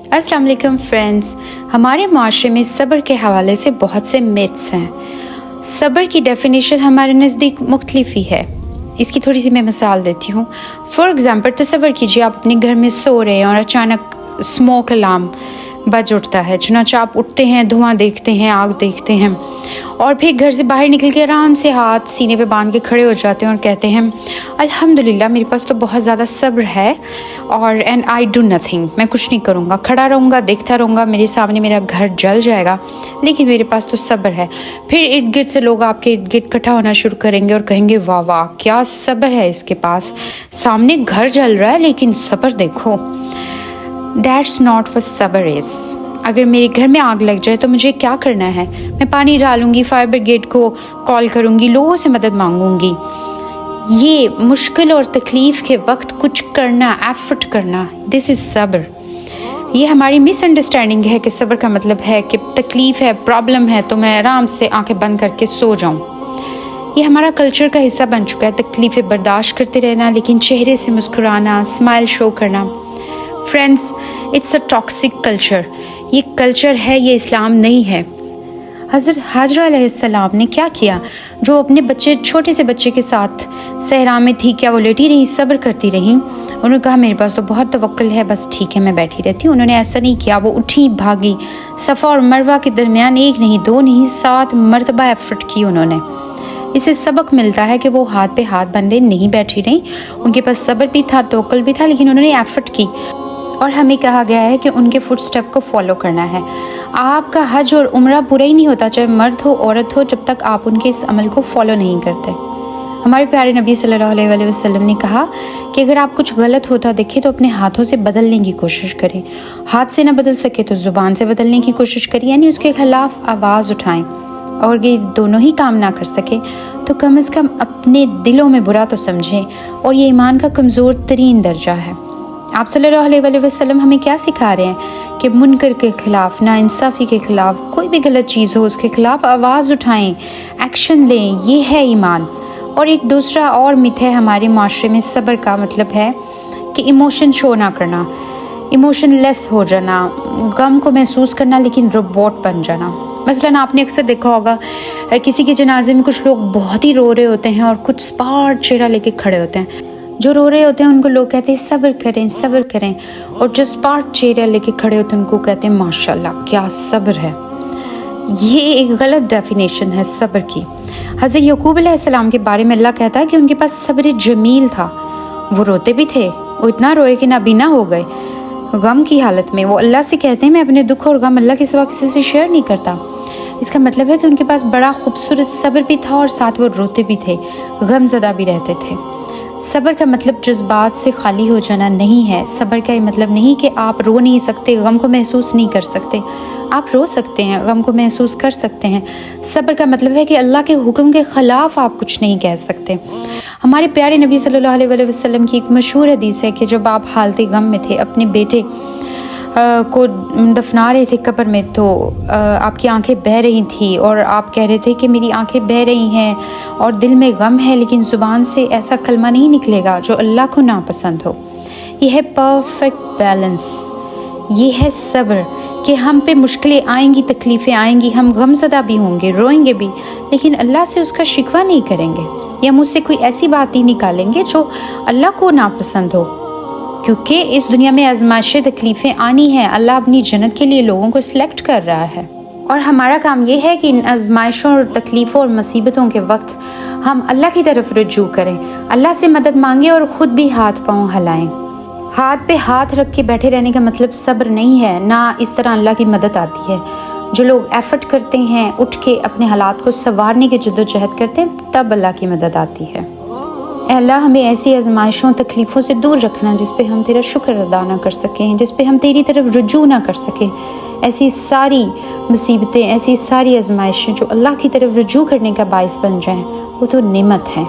अस्सलाम वालेकुम फ्रेंड्स। हमारे माशरे में सब्र के हवाले से बहुत से मिथ्स हैं। सब्र की डेफिनेशन हमारे नज़दीक मुख्तलिफ ही है। इसकी थोड़ी सी मैं मिसाल देती हूँ। फॉर एग्ज़ाम्पल तसव्वुर कीजिए आप अपने घर में सो रहे हैं और अचानक स्मोक अलार्म बज उठता है। चुनांचे आप उठते हैं, धुआं देखते हैं, आग देखते हैं और फिर घर से बाहर निकल के आराम से हाथ सीने पे बांध के खड़े हो जाते हैं और कहते हैं अल्हम्दुलिल्लाह मेरे पास तो बहुत ज़्यादा सब्र है और एंड आई डू नथिंग, मैं कुछ नहीं करूँगा, खड़ा रहूँगा, देखता रहूँगा, मेरे सामने मेरा घर जल जाएगा लेकिन मेरे पास तो सब्र है। फिर इर्द गिर्द से लोग आपके इर्द गिर्द इकट्ठा होना शुरू करेंगे और कहेंगे वाह वाह क्या सब्र है इसके पास, सामने घर जल रहा है लेकिन सब्र देखो। That's not what सब्र is। अगर मेरे घर में आग लग जाए तो मुझे क्या करना है? मैं पानी डालूंगी, फायर ब्रिगेड को कॉल करूंगी, लोगों से मदद मांगूंगी। ये मुश्किल और तकलीफ़ के वक्त कुछ करना, एफर्ट करना, दिस इज़ सब्र। ये हमारी मिसअंडरस्टैंडिंग है कि सब्र का मतलब है कि तकलीफ़ है, प्रॉब्लम है तो मैं आराम से आंखें बंद करके सो जाऊँ। ये हमारा कल्चर का हिस्सा बन चुका है, तकलीफ़ें बर्दाश्त करते रहना लेकिन चेहरे से मुस्कुराना, स्माइल शो करना। Friends, it's a toxic culture. ये कल्चर है, ये इस्लाम नहीं है। हज़रत हाजरा अलैहिस्सलाम ने क्या किया? जो अपने बच्चे, छोटे से बच्चे के साथ सहरा में थी, क्या वो लेटी रही, सब्र करती रही? उन्होंने कहा मेरे पास तो बहुत तवक्कुल है, बस ठीक है मैं बैठी रहती हूँ। उन्होंने ऐसा नहीं किया, वो उठी, भागी। सफ़ा और मरवा के दरमियान 1 नहीं 2 नहीं 7 मरतबा एफर्ट की उन्होंने। इससे सबक मिलता है कि वो हाथ पे हाथ बंधे नहीं बैठी रहीं, उनके पास सब्र भी था, तवक्कुल भी था, लेकिन उन्होंने एफर्ट की। और हमें कहा गया है कि उनके फुट स्टेप को फॉलो करना है। आपका हज और उम्रा पूरा ही नहीं होता, चाहे मर्द हो औरत हो, जब तक आप उनके इस अमल को फॉलो नहीं करते। हमारे प्यारे नबी सल्लल्लाहु अलैहि वसल्लम ने कहा कि अगर आप कुछ गलत होता देखें तो अपने हाथों से बदलने की कोशिश करें। हाथ से ना बदल सके तो ज़ुबान से बदलने की कोशिश करें, यानी उसके खिलाफ आवाज़ उठाएं। और ये दोनों ही काम ना कर सके तो कम से कम अपने दिलों में बुरा तो समझें, और ये ईमान का कमज़ोर तरीन दर्जा है। आप सल्लल्लाहु अलैहि वसल्लम हमें क्या सिखा रहे हैं कि मुनकर के ख़िलाफ़, नाइंसाफ़ी के ख़िलाफ़, कोई भी गलत चीज़ हो उसके ख़िलाफ़ आवाज़ उठाएं, एक्शन लें। ये है ईमान। और एक दूसरा और मिथ है हमारे माशरे में, सब्र का मतलब है कि इमोशन शो ना करना, इमोशनलेस हो जाना, गम को महसूस करना लेकिन रोबोट बन जाना। मसलन आपने अक्सर देखा होगा किसी के जनाजे में कुछ लोग बहुत ही रो रहे होते हैं और कुछ स्पार्ट चेहरा लेके खड़े होते हैं। जो रो रहे होते हैं उनको लोग कहते हैं सब्र करें, सब्र करें, और जो स्पार्ट चेहरा लेके खड़े होते हैं उनको कहते हैं माशाल्लाह क्या सब्र है। ये एक गलत डेफिनेशन है सब्र की। हज़रत यकूब अलैहिस्सलाम के बारे में अल्लाह कहता है कि उनके पास सब्र जमील था। वो रोते भी थे, वो इतना रोए कि नाबीना हो गए गम की हालत में। वो अल्लाह से कहते हैं मैं अपने दुख और गम अल्लाह के सिवा किसी से शेयर नहीं करता। इसका मतलब है कि उनके पास बड़ा खूबसूरत सब्र भी था और साथ वो रोते भी थे, गमज़दा भी रहते थे। सब्र का मतलब जज्बात से खाली हो जाना नहीं है। सब्र का ये मतलब नहीं कि आप रो नहीं सकते, गम को महसूस नहीं कर सकते। आप रो सकते हैं, गम को महसूस कर सकते हैं। सब्र का मतलब है कि अल्लाह के हुक्म के ख़िलाफ़ आप कुछ नहीं कह सकते। हमारे प्यारे नबी सल्लल्लाहु अलैहि वसल्लम की एक मशहूर हदीस है कि जब आप हालत गम में थे, अपने बेटे को दफना रहे थे कब्र में, तो आपकी आंखें बह रही थी और आप कह रहे थे कि मेरी आंखें बह रही हैं और दिल में गम है, लेकिन ज़ुबान से ऐसा कलमा नहीं निकलेगा जो अल्लाह को नापसंद हो। यह है परफेक्ट बैलेंस। ये है सब्र कि हम पे मुश्किलें आएंगी, तकलीफ़ें आएंगी, हम गमज़दा भी होंगे, रोएंगे भी, लेकिन अल्लाह से उसका शिकवा नहीं करेंगे या मुझसे कोई ऐसी बात ही निकालेंगे जो अल्लाह को नापसंद हो। क्योंकि इस दुनिया में आजमाइशें, तकलीफ़ें आनी हैं। अल्लाह अपनी जन्नत के लिए लोगों को सिलेक्ट कर रहा है और हमारा काम ये है कि इन आजमाइशों और तकलीफ़ों और मुसीबतों के वक्त हम अल्लाह की तरफ रुजू करें, अल्लाह से मदद मांगें और ख़ुद भी हाथ पाँव हिलाएं। हाथ पे हाथ रख के बैठे रहने का मतलब सब्र नहीं है, ना इस तरह अल्लाह की मदद आती है। जो लोग एफ़र्ट करते हैं, उठ के अपने हालात को संवारने की जद्दोजहद करते हैं, तब अल्लाह की मदद आती है। अल्लाह हमें ऐसी आजमाइशों, तकलीफ़ों से दूर रखना जिस पे हम तेरा शुक्र अदा ना कर सकें, जिस पे हम तेरी तरफ रुजू ना कर सकें। ऐसी सारी मुसीबतें, ऐसी सारी आजमाइशें जो अल्लाह की तरफ रुजू करने का बाइस बन जाएं, वो तो नेमत हैं।